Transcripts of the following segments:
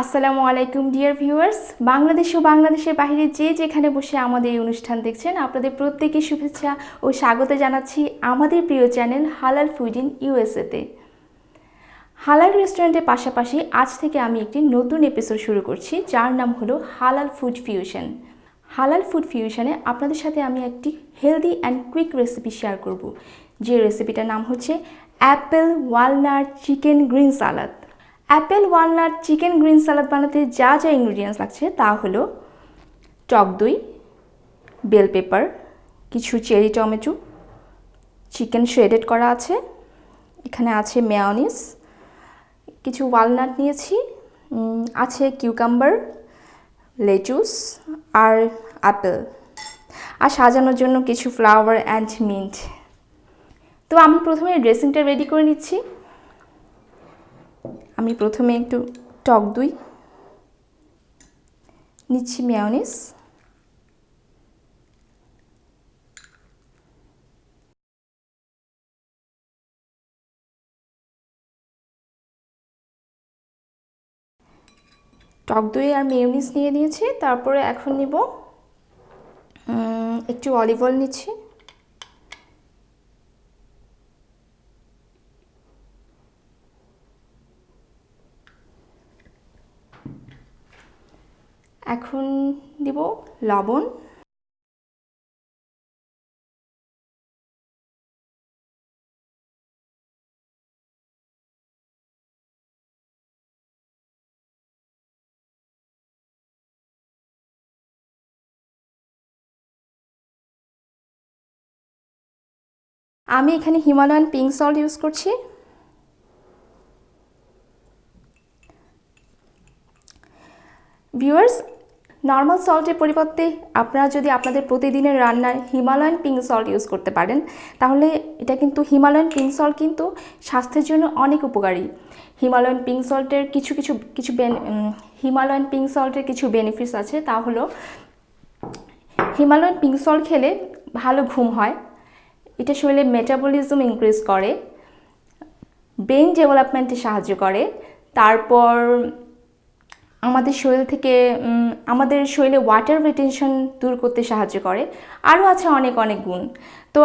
আসসালামু আলাইকুম dear viewers, Bangladesh ও বাংলাদেশের বাইরে যে যেখানে বসে আমাদের এই অনুষ্ঠান দেখছেন আপনাদের প্রত্যেককে শুভেচ্ছা ও স্বাগত জানাচ্ছি আমাদের প্রিয় চ্যানেল হালাল ফুড ইন ইউএসএতে। হালাল রেস্টুরেন্টের পাশাপাশি আজ থেকে আমি একটি নতুন এপিসোড শুরু করছি যার নাম হলো হালাল ফুড ফিউশন। হালাল ফুড ফিউশনে আপনাদের সাথে আমি একটি healthy and quick recipe share করব, যে রেসিপিটার নাম হচ্ছে অ্যাপেল ওয়ালনাট চিকেন গ্রিন সালাদ। অ্যাপেল ওয়ালনাট চিকেন গ্রিন সালাদ বানাতে যা যা ইনগ্রিডিয়েন্টস লাগছে তা হলো টক দই, বেল পেপার, কিছু চেরি টমেটো, চিকেন শ্রেডেড করা আছে, এখানে আছে মেয়োনিজ, কিছু ওয়ালনাট নিয়েছি, আছে কিউকাম্বার, লেটুস আর অ্যাপেল, আর সাজানোর জন্য কিছু ফ্লাওয়ার অ্যান্ড মিন্ট। তো আমি প্রথমে ড্রেসিংটা রেডি করে নিচ্ছি। আমি প্রথমে একটু টক দই নিচ্ছি, মেয়োনিজ, টক দই আর মেয়োনিজ নিয়ে নিয়েছি। তারপরে এখন নিব একটু অলিভ অয়েল নিচ্ছি, এখন দিব লবণ, আমি এখানে হিমালয়ান পিঙ্ক সল্ট ইউজ করছি। ভিউয়ার্স, নর্মাল সল্টের পরিবর্তে আপনারা যদি আপনাদের প্রতিদিনের রান্নায় হিমালয়ান পিঙ্ক সল্ট ইউজ করতে পারেন, তাহলে এটা কিন্তু হিমালয়ান পিঙ্ক সল্ট কিন্তু স্বাস্থ্যের জন্য অনেক উপকারী। হিমালয়ান পিঙ্ক সল্টের হিমালয়ান পিঙ্ক সল্টের কিছু বেনিফিটস আছে, তা হলো হিমালয়ান পিঙ্ক সল্ট খেলে ভালো ঘুম হয়, এটা শরীরে মেটাবলিজম ইনক্রিজ করে, ব্রেন ডেভেলপমেন্টে সাহায্য করে, তারপর আমাদের শরীরে ওয়াটার রিটেনশন দূর করতে সাহায্য করে, আরও আছে অনেক অনেক গুণ। তো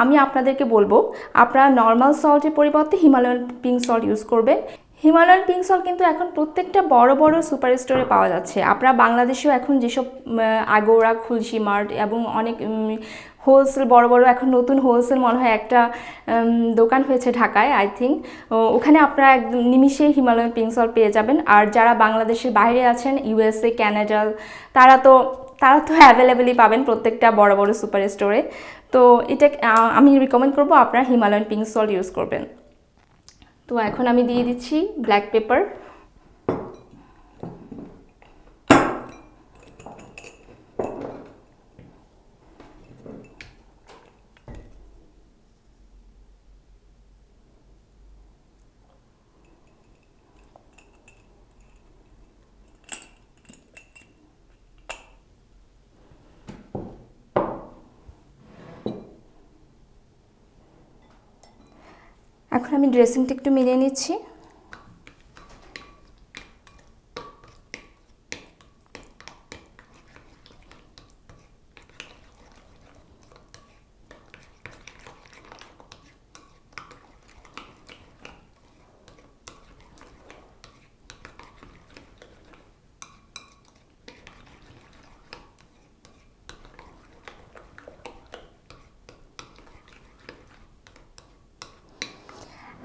আমি আপনাদেরকে বলবো আপনারা নর্মাল সল্টের পরিবর্তে হিমালয়ান পিঙ্ক সল্ট ইউজ করবেন। হিমালয়ান পিঙ্ক সল্ট কিন্তু এখন প্রত্যেকটা বড় বড় সুপার স্টোরে পাওয়া যাচ্ছে। আপনারা বাংলাদেশেও এখন যেসব আগোরা, খুলশি মার্ট এবং অনেক হোলসেল বড় বড় এখন নতুন হোলসেল মনে হয় একটা দোকান হয়েছে ঢাকায়, আই থিঙ্ক। ওখানে আপনারা একদম নিমিশেই হিমালয়ান পিঙ্ক সল্ট পেয়ে যাবেন। আর যারা বাংলাদেশের বাইরে আছেন, ইউএসএ, কানাডা, তারা তো অ্যাভেলেবেলই পাবেন প্রত্যেকটা বড় বড় সুপার স্টোরে। তো এটা আমি রিকমেন্ড করবো আপনারা হিমালয়ান পিঙ্ক সল্ট ইউজ করবেন। তো এখন আমি দিয়ে দিচ্ছি ব্ল্যাক পেপার, এখন আমি ড্রেসিংটা একটু মিলিয়ে নিচ্ছি।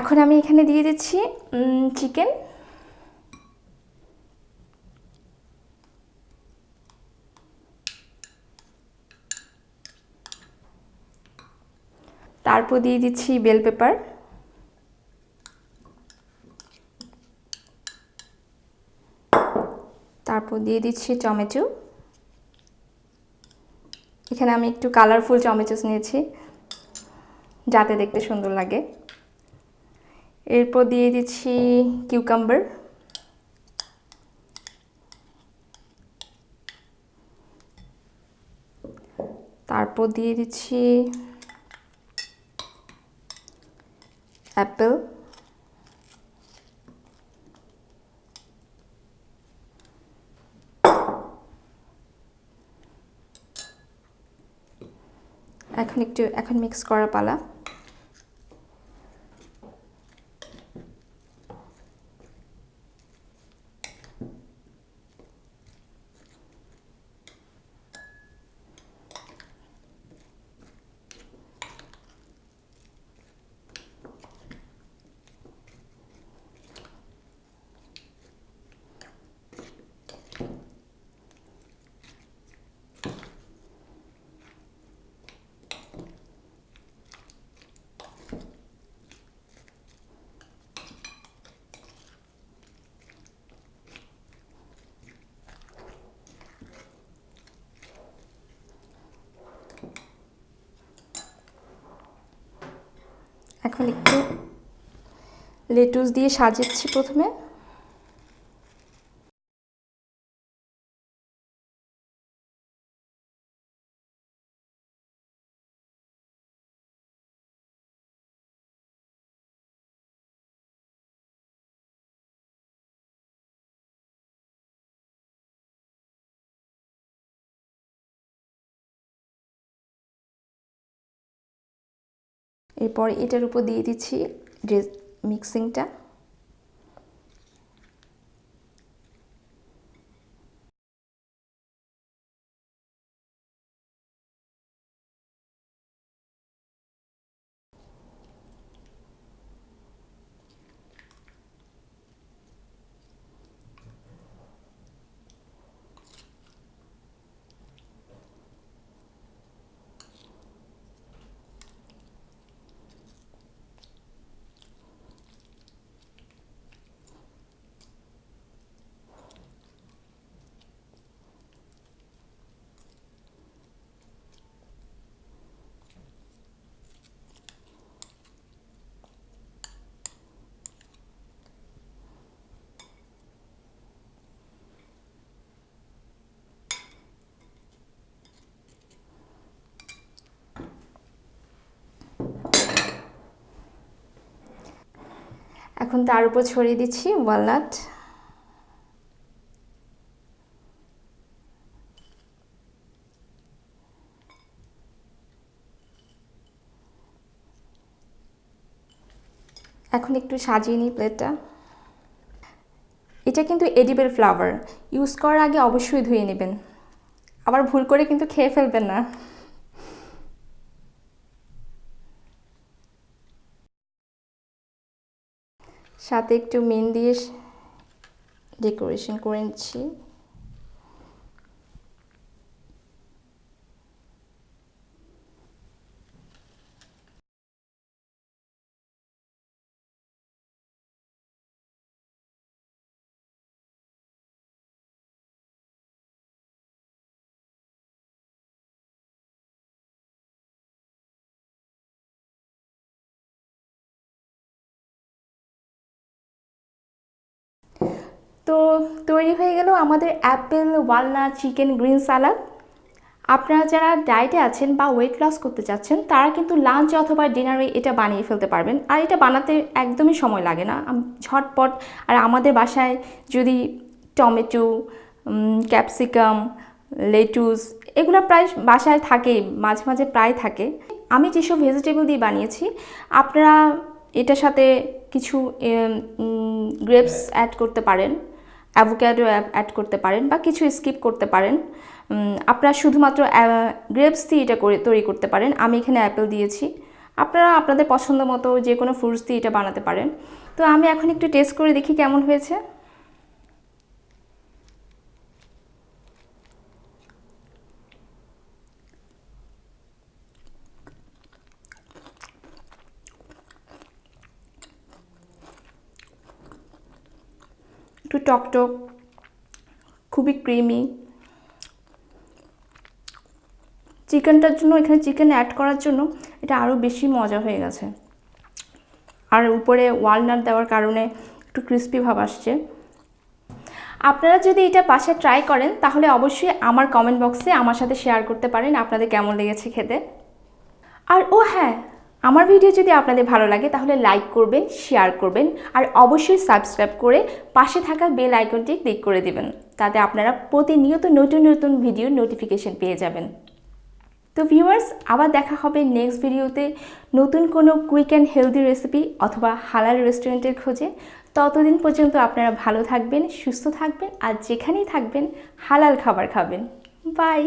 এখন আমি এখানে দিয়ে দিচ্ছি চিকেন, তারপর দিয়ে দিচ্ছি বেল পেপার, তারপর দিয়ে দিচ্ছি টমেটো। এখানে আমি একটু কালারফুল টমেটোস নিয়েছি যাতে দেখতে সুন্দর লাগে। এরপর দিয়ে দিচ্ছি কিউকাম্বার, তারপর দিয়ে দিচ্ছি অ্যাপেল, এখন মিক্স করা পালা। এখন একটু লেটুস দিয়ে সাজাচ্ছি প্রথমে। এরপর এটার উপর দিয়ে দিচ্ছি মিক্সিংটা। এখন তার উপর ছড়িয়ে দিচ্ছি ওয়ালনাট। এখন একটু সাজিয়ে নিই প্লেটটা। এটা কিন্তু এডিবল ফ্লাওয়ার, ইউজ করার আগে অবশ্যই ধুয়ে নেবেন, আবার ভুল করে কিন্তু খেয়ে ফেলবেন না। সাথে একটু মিন্ট দিয়ে ডেকোরেশন করে নিচ্ছি। তো তৈরি হয়ে গেল আমাদের অ্যাপেল ওয়ালনাট চিকেন গ্রিন সালাদ। আপনারা যারা ডায়েটে আছেন বা ওয়েট লস করতে চাচ্ছেন তারা কিন্তু লাঞ্চ অথবা ডিনারে এটা বানিয়ে ফেলতে পারবেন। আর এটা বানাতে একদমই সময় লাগে না, ঝটপট। আর আমাদের বাসায় যদি টমেটো, ক্যাপসিকাম, লেটুস এগুলো প্রায় বাসায় থাকেই, মাঝে মাঝে প্রায় থাকে। আমি যেসব ভেজিটেবল দিয়ে বানিয়েছি, আপনারা এটার সাথে কিছু গ্রেপস অ্যাড করতে পারেন, অ্যাভোক্যাডো অ্যাড করতে পারেন বা কিছু স্কিপ করতে পারেন। আপনারা শুধুমাত্র গ্রেপস দিয়ে এটা তৈরি করতে পারেন। আমি এখানে অ্যাপেল দিয়েছি, আপনারা আপনাদের পছন্দ মতো যে কোনো ফ্রুটস দিয়ে এটা বানাতে পারেন। তো আমি এখন একটু টেস্ট করে দেখি কেমন হয়েছে। একটু টকটক, খুবই ক্রিমি। চিকেনটার জন্য, এখানে চিকেন অ্যাড করার জন্য এটা আরও বেশি মজা হয়ে গেছে। আর উপরে ওয়ালনাট দেওয়ার কারণে একটু ক্রিস্পি ভাব আসছে। আপনারা যদি এটা বাসায় ট্রাই করেন তাহলে অবশ্যই আমার কমেন্ট বক্সে আমার সাথে শেয়ার করতে পারেন আপনাদের কেমন লেগেছে খেতে। আর ও হ্যাঁ, আমার ভিডিও যদি আপনাদের ভালো লাগে তাহলে লাইক করবেন, শেয়ার করবেন, আর অবশ্যই সাবস্ক্রাইব করে পাশে থাকা বেল আইকনটি ক্লিক করে দিবেন, তাতে আপনারা প্রতিনিয়ত নতুন নতুন ভিডিওর নোটিফিকেশন পেয়ে যাবেন। তো ভিউয়ার্স, আবার দেখা হবে নেক্সট ভিডিওতে নতুন কোনো কুইক অ্যান্ড হেলদি রেসিপি অথবা হালাল রেস্টুরেন্টের খোঁজে। ততদিন পর্যন্ত আপনারা ভালো থাকবেন, সুস্থ থাকবেন, আর যেখানেই থাকবেন হালাল খাবার খাবেন। বাই।